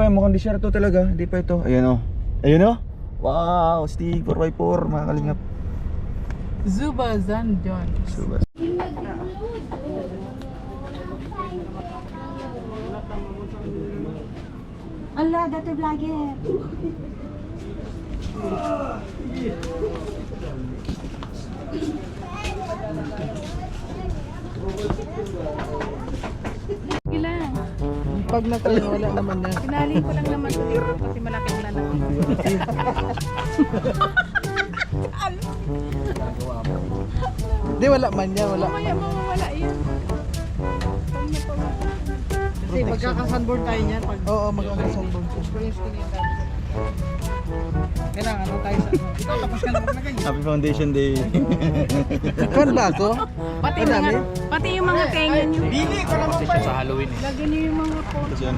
nga, mukhang disyerto talaga. Hindi pa ito. Ayan o. Ayan o. Wow, Stig 4x4 mga kalingap. Zuba Zanjon. Subas. Allah, dati vlogger. Ilan? Pag natayo, wala naman yan. Pinali ko lang naman sa dito kasi malaki na lang. Hindi, wala man yan, wala. Kaya mawawala yan. Kasi magkakasunburn tayo niyan. Oo, magkakasunburn. Kailangan ano tayo sa ano. Ikaw, tapos ka na maglagay. Happy Foundation Day. Kan ba ito? Pati Madami? pati yung mga tenga nyo. Bili ko naman pa. Sa Halloween eh. Lagyan nyo yung mga photo. Kasi yan.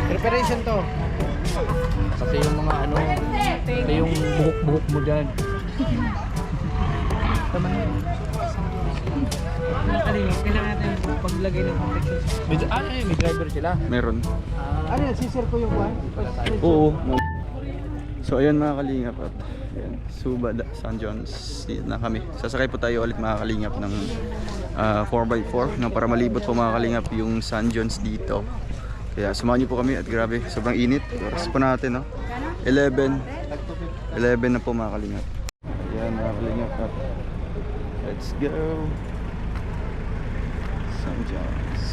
Preparation to. Kasi yung mga ano, ito yung buhok-buhok mo dyan. Tama na. Kailangan natin paglagay ng protection. May driver sila. Meron. Ano yan, sisir ko yung one? Oo. So ayan mga kalingap at ayan, Suba San John's dito na kami. Sasakay po tayo ulit mga kalingap ng 4x4 no, para malibot po mga kalingap yung San John's dito. Kaya samahan niyo po kami at grabe, sobrang init. Oras po natin no. 11 na po mga kalingap. Ayan mga kalingap at let's go. San John's.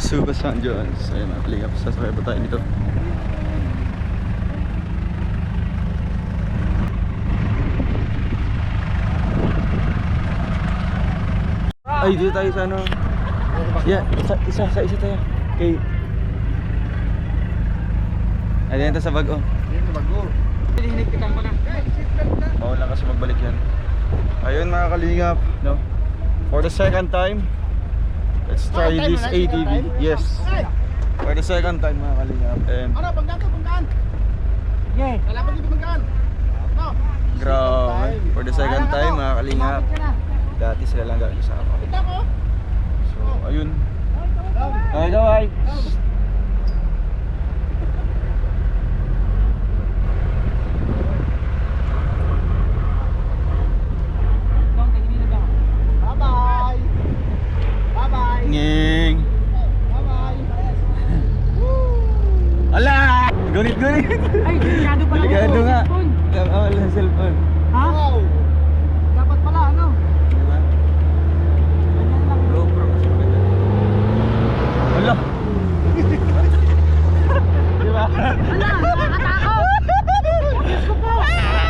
Suba San John's. Ayun mga kalingap, sasakay po tayo dito. Ay, dito tayo sa ano. Yeah, isa tayo. Okay. Ay, dito sa bag oh. Dito bago. Hinigpitan ko na. Bawal lang kasi magbalik yan. Ayun mga kalingap, no? For the second time, let's try this ATV. Yes. For the second time mga kalingap. And Ano, pagdaan ka, pagdaan. Yeah. Lalaban dito pagdaan. No. grabe. For the second time mga kalingap. Dati sila lang gagawin sa ako. Kita ko. So, ayun. Ay, gaway. Bye-bye. Bye-bye. Nging. Bye-bye. Ala! Gunit. Ay, delikado pala. Delikado nga. Wala sa cellphone. Ha? Wow. Dapat pala, ano? Diba? GoPro kasi maganda. Ala! Diba? Ala, nakakatakot. Diyos ko po. Hala!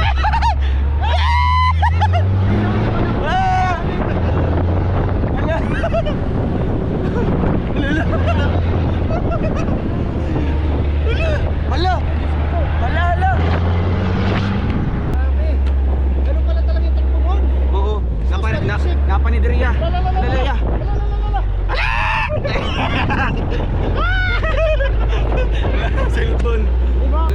Grabe. Ganun pala talaga yung takbo mo. Oo, napanidriya. Lalaya. Cellphone. Diba?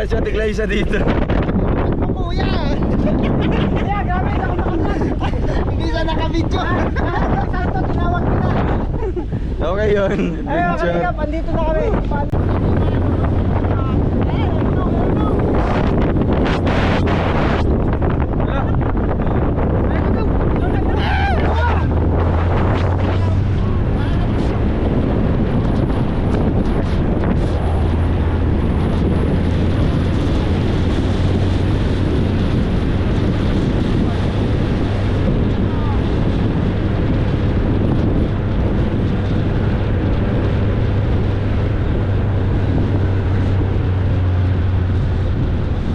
si Ate Glyza dito. Kuya! Kuya, grabe, nakapakasan. Hindi sa nakabidyo. Sakto, tinawag ko na. Okay yun. Ayun, Adventure. kalingap, andito na kami.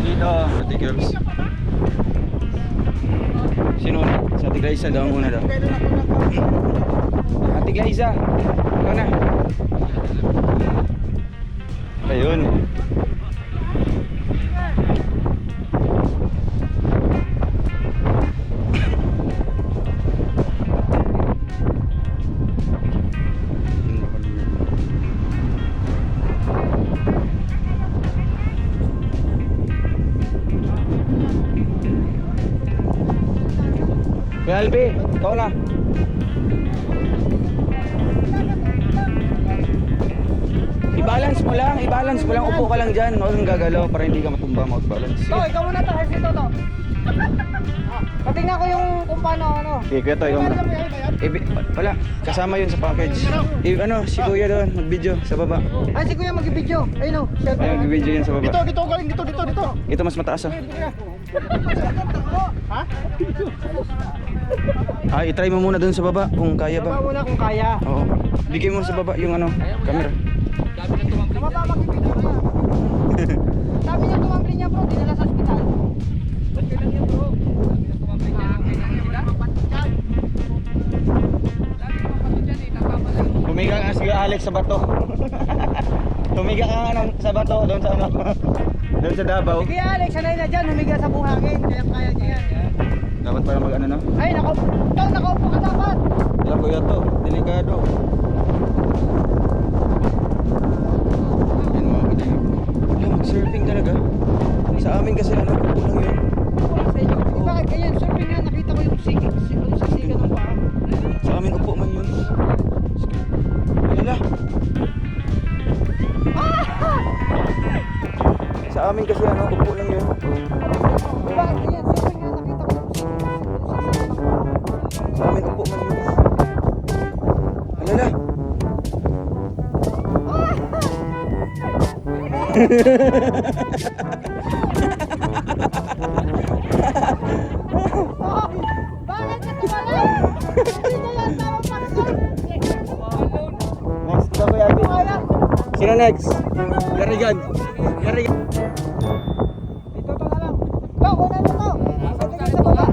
Dito, Ate Girls. Sino na? Sa Ate Glyza daw muna daw. Ate Glyza, ikaw na. Ayun. Kuya Albi, ikaw na. I-balance mo lang, upo ka lang dyan, huwag kang gagalaw para hindi ka matumba, mag-balance. To, ikaw muna to, kasi to. Patingnan ko yung kung paano ano. Okay, kuya to, ikaw na. Wala, kasama yun sa package. Si kuya doon, mag-video sa baba. Ay, si kuya mag-video. Ayun o, Ay, mag-video yun sa baba. Dito, galing, dito. Ito mas mataas ah. Ha? I-try mo muna doon sa baba kung kaya Baba ba. muna kung kaya. Oo. Bigay mo sa baba yung camera. Sa baba mag-video na. Sabi niya tumambli niya bro, dinala sa ospital. Tumiga nga si Alex sa bato. Tumiga ka nga sa bato doon sa doon sa Davao. Sige Alex, sanay na dyan, humiga sa buhangin. Kaya niya yan. Dapat para mag-ano na. Ay, nakaupo ka dapat. Wala kuya to, delikado. Yan mga kaibigan. Wala, mag-surfing talaga. Sa amin kasi upo lang yun. Sa inyo. Di ba ganyan, surfing nga, nakita ko yung sisiga ng paa. Sa amin upo man yun. Wala. Sa amin kasi upo lang yun. Di ba ganyan, surfing nga, nakita ko yung sisiga ng paa. Sa amin upo man yun. Alala. Bakit ka tumalay? Hindi na yan tama pagsan. Next na kuya Alvin. Sino next? Garigan. Garigan. Dito to na lang. To, kunan mo to. Pwede ka sa baba.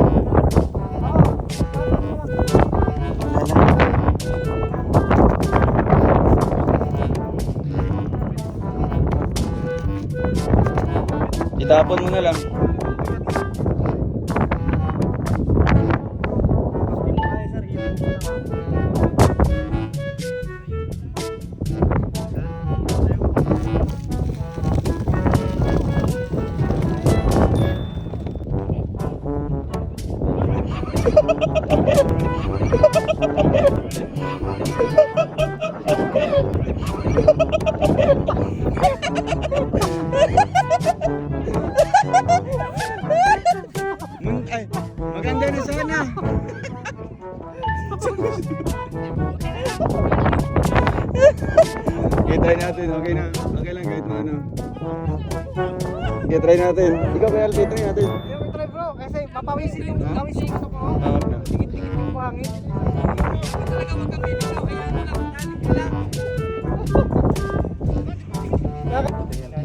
Itapon mo na lang. Ay, maganda na sana. Okay, try natin. Okay na. Okay lang kahit ano. Okay, try natin. Ikaw kaya Alvin, try natin. Yung try bro, kasi mapawisin yung gawisin ko po. Okay. Dikit-dikit yung buhangin.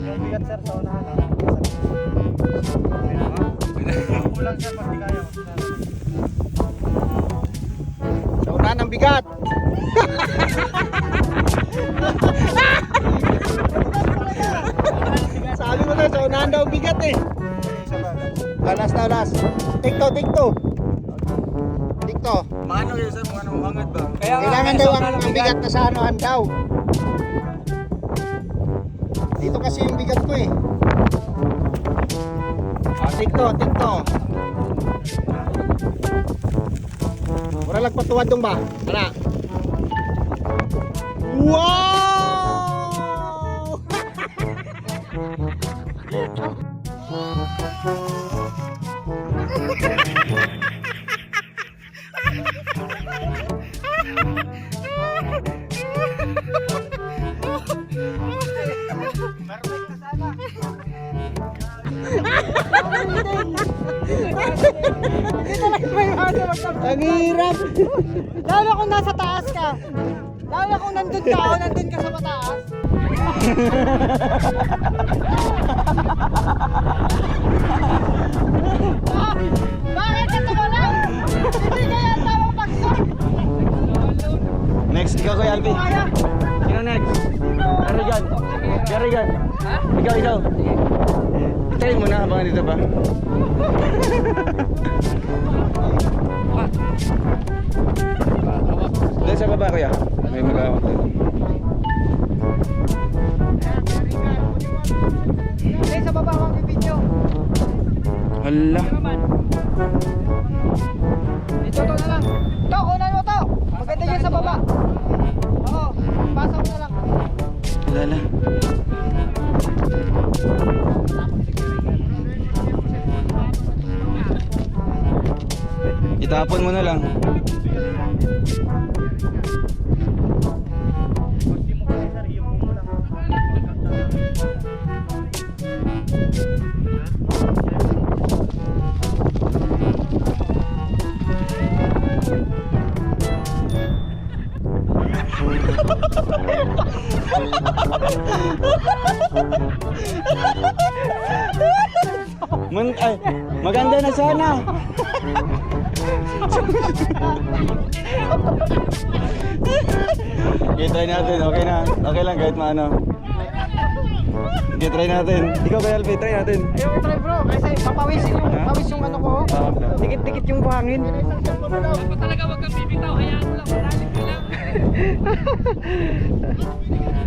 Yung bigat sir sa unahan. Kulang sir, pag di kaya. Sa unahan ng bigat. Sabi mo na, sa unahan daw bigat eh. Balas na ulas. Tikto. Maano yun sir? Maano umangat ba? Kailangan daw ang bigat na sa anuhan daw. Dito kasi yung bigat ko eh. Tikto. Wala lang patuwad dong ba? Wala. Wow! Ang hirap. Lalo kung nasa taas ka. Lalo kung nandun ka o nandun ka sa mataas. Bakit ka tumalang? Hindi kaya tamang pag-surf. Next, ikaw Kuya Alvin. Sino next? Garigan. Ikaw. Tayo muna habang dito pa. Doon sa baba Kuya. May mag-awak doon. Hindi, sa baba akong video. Hala. Dito to na lang. To, kunan mo to. Maganda dyan sa baba. Oo, pasok na lang. Lala. Itapon mo na lang. Maganda na sana. Okay, try natin. Okay na. Okay lang kahit maano. Okay, try natin. Ikaw Kuya Alvin, try natin. Ayoko try bro, kasi papawisin yung, Ha? pawis yung ano ko. Dikit-dikit yung buhangin. Talaga wag kang bibitaw, hayaan mo lang, malalim ka lang.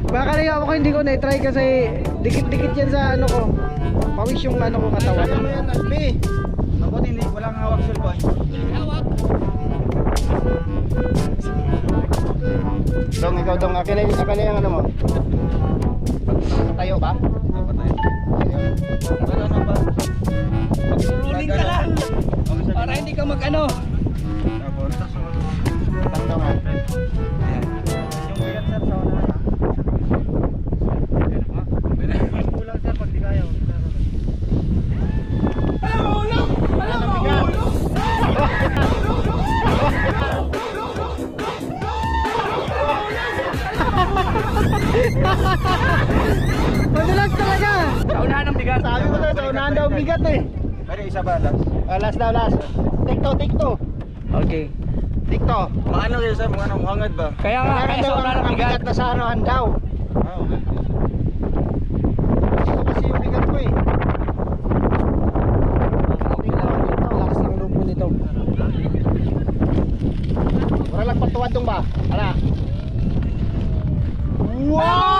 Baka rin ako hindi ko na-try kasi dikit-dikit yan sa ano ko. Pawis yung ano ko katawan. Kaya mo yan, Albi. Ako hindi, walang hawak cellphone. Hawak. Dong, ikaw dong, akin na yung ano mo. Tayo ba? Wala na ba? Ruling ka lang. Para hindi ka mag-ano. Tapos, Tanda nga. ayan. Yung bigat sir sa una na. Kulang sir pag di kaya. Madulas talaga. Sa unahan ng bigat. Sabi ko na, sa unahan daw bigat eh. Pero isa ba, last? Last daw, last. Tikto. Okay. Tikto. Maano kayo sa mga hangad ba? Kaya nga, kaya sa unahan ng bigat. na sa anuhan daw. Ah, okay. Ito kasi yung bigat ko eh. Lakas ng lupo nito. Wala lang patuwad dong ba? Ala. Wow!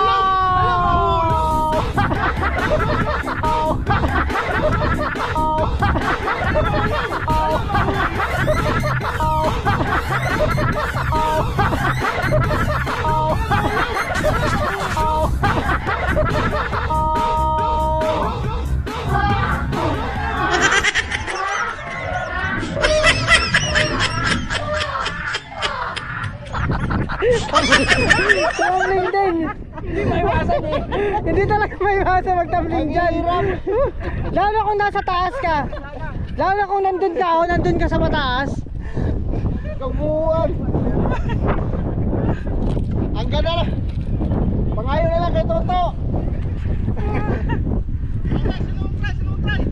Tumbling din. Hindi maiwasan eh. Hindi talaga may masa mag-tumbling dyan. Lalo kung nasa taas ka. Lalo kung nandun ka o nandun ka sa mataas. Kabuuan. Ang ganda na. Pangayo na lang kay Toto.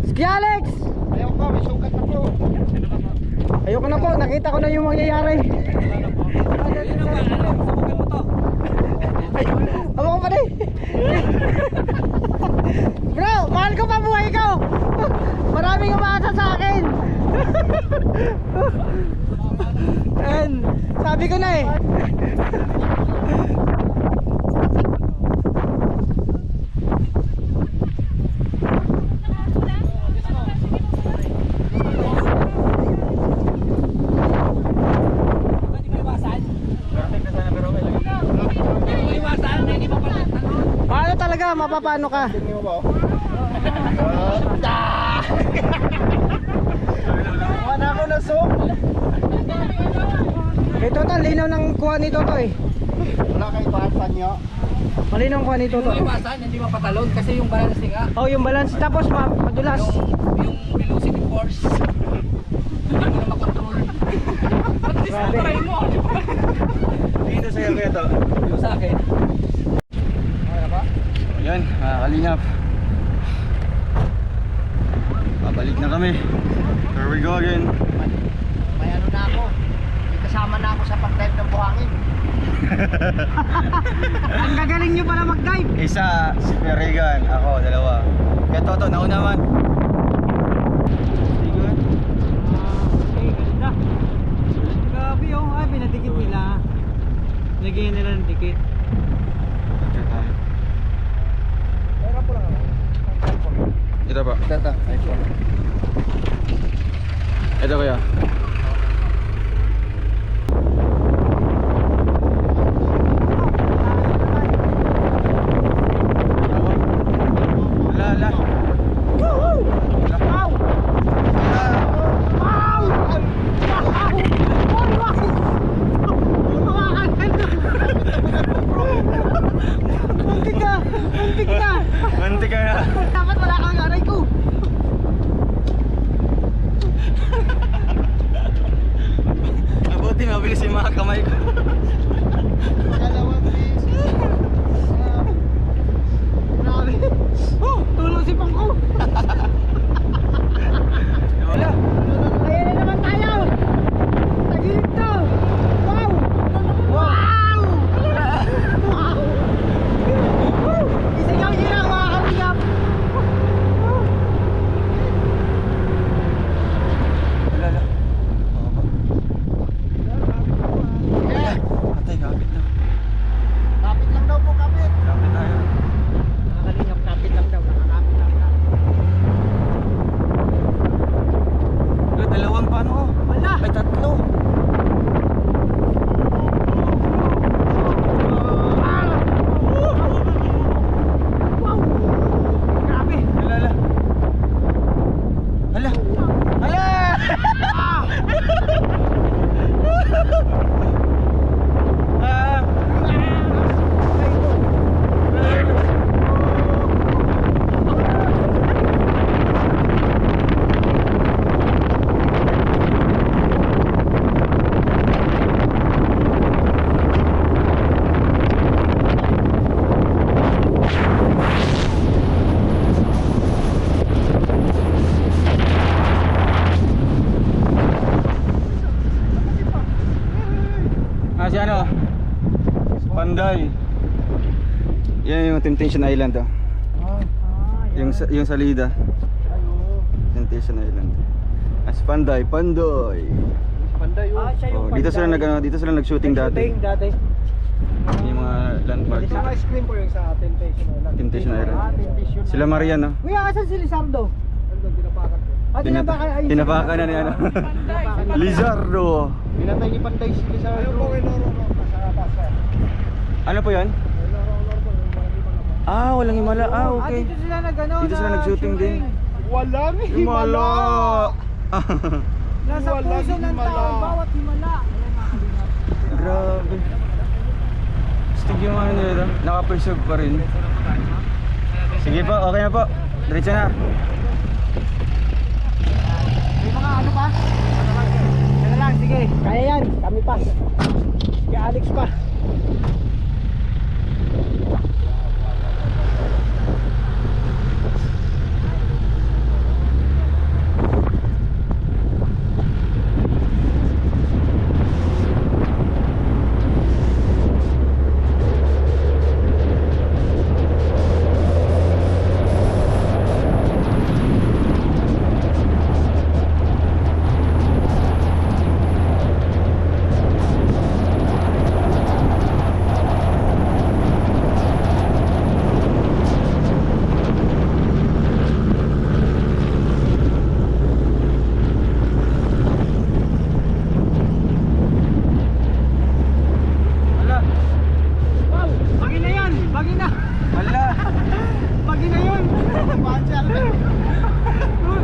Ski Alex! Ayaw ko, may sukat na po. Ayoko na po, nakita ko na yung mangyayari. Amo ko pa rin. Bro, mahal ko pa buhay ko. Maraming umaasa sa akin. And, sabi ko na eh. paano ka. Wala ako na soap. Ito to, linaw ng kuha ni Toto eh. Wala kayo pahasan nyo. Malinaw ang kuha ni Toto. Yung iwasan, hindi mapatalon kasi yung balance nga. Oh, yung balance tapos madulas. Yung velocity force. Hindi mo na makontrol. Grabe. Dito sa'yo kuya to. Yung sa akin. Ayan, mga kalingap. Babalik na kami. Here we go again. May ano na ako. May kasama na ako sa pag-dive ng buhangin. Ang gagaling nyo pala mag-dive. Isa, si Peregan. Ako, dalawa. Kaya Toto, nauna man. Sige. Okay, ganda. Grabe oh, ay pinadikit nila. Lagyan nila ng dikit. Ito pa. Ito kuya. La. Muntik na! Muntik na! Mantik ka na. Dapat wala kang aray ko. Mabuti mabilis yung mga kamay ko. Grabe. Oh, tulong si Pangko. Wala. Ayan na naman tayo. Tagilid to. Wow! Wow! Wow! Isigaw nyo lang mga kalingap. Wala. Atay, kapit na. Kapit lang daw po, kapit. Kapit tayo. Mga kalingap, kapit lang daw. Nakakapit lang daw. Dalawang paano ko? Wala! Ay, tatlo. Wow! Grabe! Hala. Hala. Hala. Ah. Si ano? Panday. Yan yung Temptation Island oh. Yung salida. Temptation Island. Si Panday. Panday siya yung Oh, dito sila nag-shooting dati. Dati. Yung mga landmarks. Sa ice cream po yung sa Temptation Island. Temptation Island. Sila Marian no. Kuya, asan si Lizardo? Andun, tinapakan ko. Tinapakan na ni ano. Lizardo. Pinatay ni Panday si Lizardo. Ano po 'yan? Ah, walang himala. Ah, okay. Dito sila nag-ano. Dito sila nag-shooting din. Walang Himala. Nasa puso ng tao, bawat himala. Grabe. Stig yung ano nila. Naka-preserve pa rin. Sige po, okay na po. Diretso na. May mga ano pa? Ano lang, sige. Kaya yan, kami pa. Si Alex pa.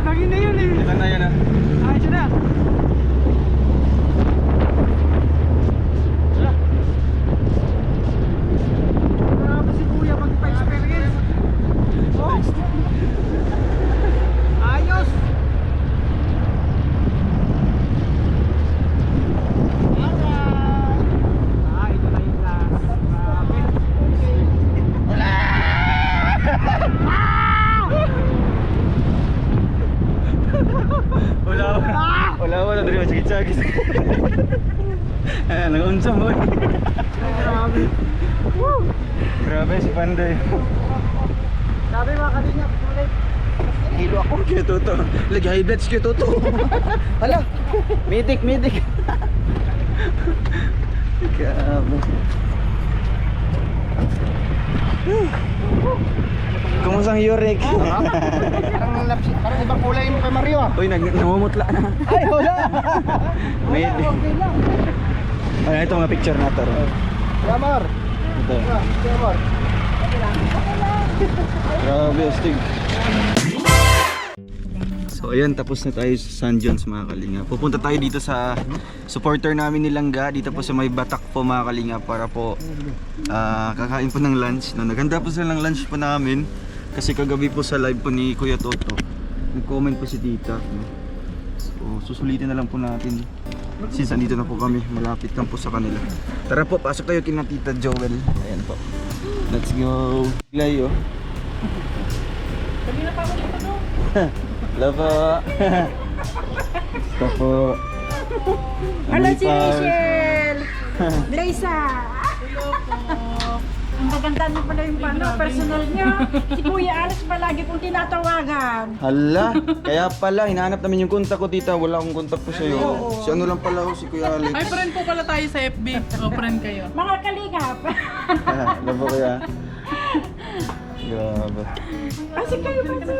Lagi na yun eh. Ito na yan ah. Ayos na. Grabe si Kuya magpa-experience. Oh. Ayos. Ito na yung last. Grabe. Wala dali masakit-sakit. Nag-unsam boy. Grabe. Woo. Grabe si Panday. Sabi mga kalingap, ulit. Hilo ako kaya Toto. Lagi high bloods kaya Toto. Hala. Medic. Grabe. Kumusta ang Yurik? Parang ibang kulay mo kay Mario ah. Uy, namumutla na. Ay, wala. Medic. Ay, ito mga picture na to. Ramar. Ito. Ramar. Grabe, astig. So ayan, tapos na tayo sa San John's mga kalinga. Pupunta tayo dito sa supporter namin ni Langga. Dito po sa may Batak po mga kalinga. Para po kakain po ng lunch. No, naghanda po sila ng lunch po namin. Kasi kagabi po sa live po ni Kuya Toto, nag-comment po si Tita. No? So susulitin na lang po natin. Since andito na po kami, malapit lang po sa kanila. Tara po, pasok tayo kina Tita Joel. Ayan po. Let's go. Layo. Kanina pa ako dito, no? Hello po. Ito po. Hello, si Anipa. Rachel! Blaisa! Ang maganda niyo pala yung personal niyo. Si Kuya Alex palagi kong tinatawagan. Hala, kaya pala, hinahanap namin yung kontak ko tita. Wala akong kontak po sa'yo. Si ano lang pala si Kuya Alex. Ay, friend po pala tayo sa FB. O, friend kayo. Mga kalingap. Hello po kuya. Grabe. Kasi kayo ba ito?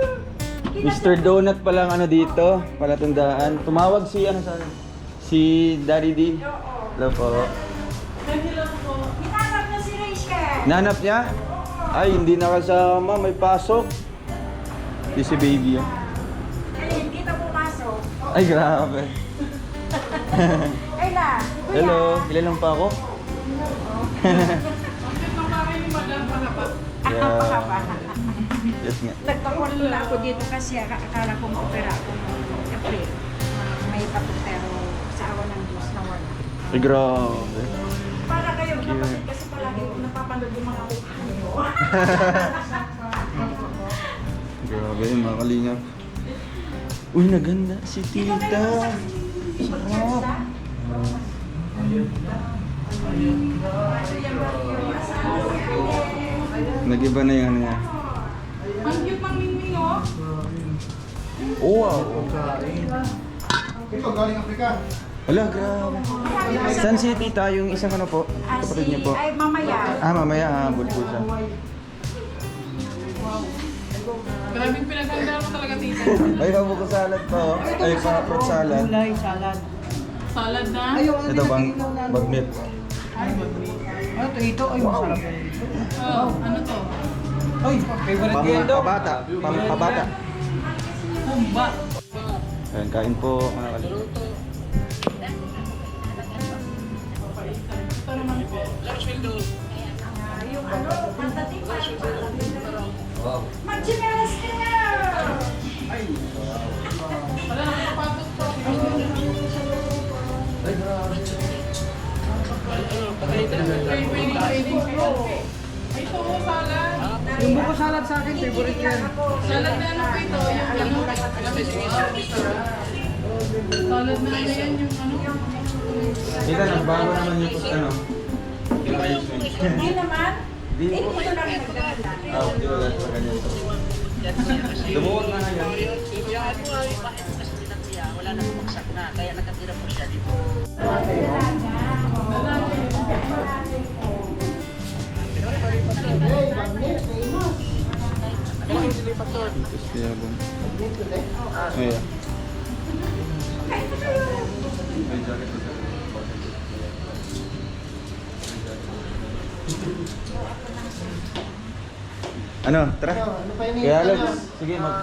Mr. Donut pa lang ano dito, palatandaan. Tumawag si ano sa si Daddy D. Hello po. Hinanap na si Rachel. Nanap niya? Ay, hindi nakasama, may pasok. Di si baby yun. Ay, hindi na pumasok. Ay, grabe. Ay na, Kuya. Hello, ilan lang pa ako? Yeah. Yes nga. Nagpakul na ako dito kasi akala ko ma-opera ako ng April. May pato pero sa awa ng Diyos na wala. Ay, grabe. Para kayo kapatid kasi palagi ko napapanood yung mga mukha niyo. Grabe yung mga kalingap. Uy, naganda si tita. Sarap. Nag-iba na yung ano niya. Ang cute ng mingming, oh. Oh, wow. Ito galing Afrika. Wala, grabe. Saan si tita? Yung isang ano po? Kapatid niya po. Ay, mamaya. Mamaya habol po siya. Grabing pinaganda mo talaga, tita. Ay, pabuko salad pa oh. Ay, fruit salad. Salad. Salad na. Ito bang bagnet. Ano to? Ito? Ay, masarap yan. Oh, ano to? Ay, favorite ko yan daw. Pabata. Pabata. Humba. Ayan, kain po mga kalingap. Ito naman po. Yung ano, pagdating pa. Mag-chinelas ka na! Wala na kapatos to. Pwede. Ito, oh, salad. Yung buko salad sa akin, favorite yan. Salad na ano po ito? Yung ano? Salad na ano yan? Yung ano? Tita, nagbago naman yung ano. Yung arrangement. Hindi naman. Di po. Ito lang nagdala. Di ba guys, ganyan to. Lumuot na nga yan. Wala na bumagsak na, kaya nakatira po siya dito. Ito si Yabong. Ayan. May jacket ko sa Ano, tara. Kaya Alex, sige mag...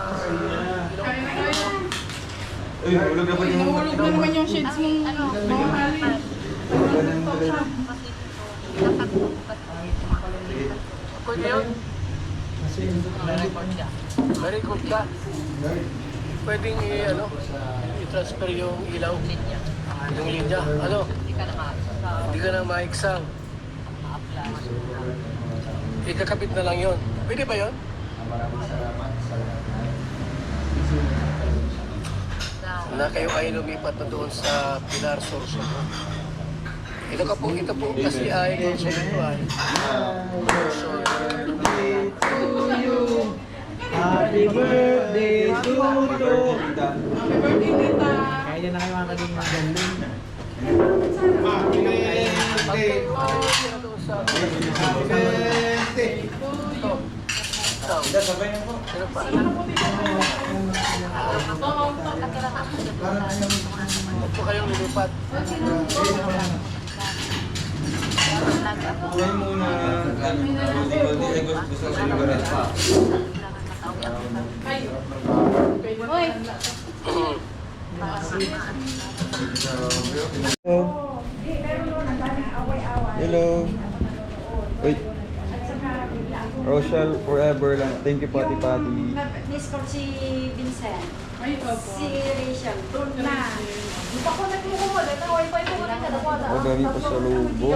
Uy, hulog na ba yung... Nahulog na naman yung shades mong mahal. Very good ka. Pwedeng i-transfer yung ilaw. Yung linya. Ano? Hindi ka na maiksang. Ikakabit na lang yun. Pwede ba yun? Na kayo ay lumipat na doon sa Pilar Sorsogon. Ito po kasi ay konsumentual. Happy birthday to you. Kaya na kayo mga kalingap. Ito kayong lilipat. Kumain muna. Gusto ko sa inyo rin. Hoy! Hello. Wait. Rochelle forever lang. Thank you, Pati Pati. Miss ko si Vincent. Ay, opo. Si Rachel. Na. Ipakulat mo ko mo. Dahil na wifi ko ulit. O, dami pa sa lubo.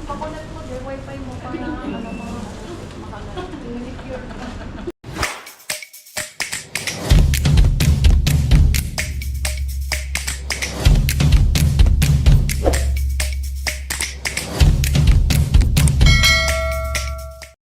Pakulat mo. Dahil wifi mo para ano mga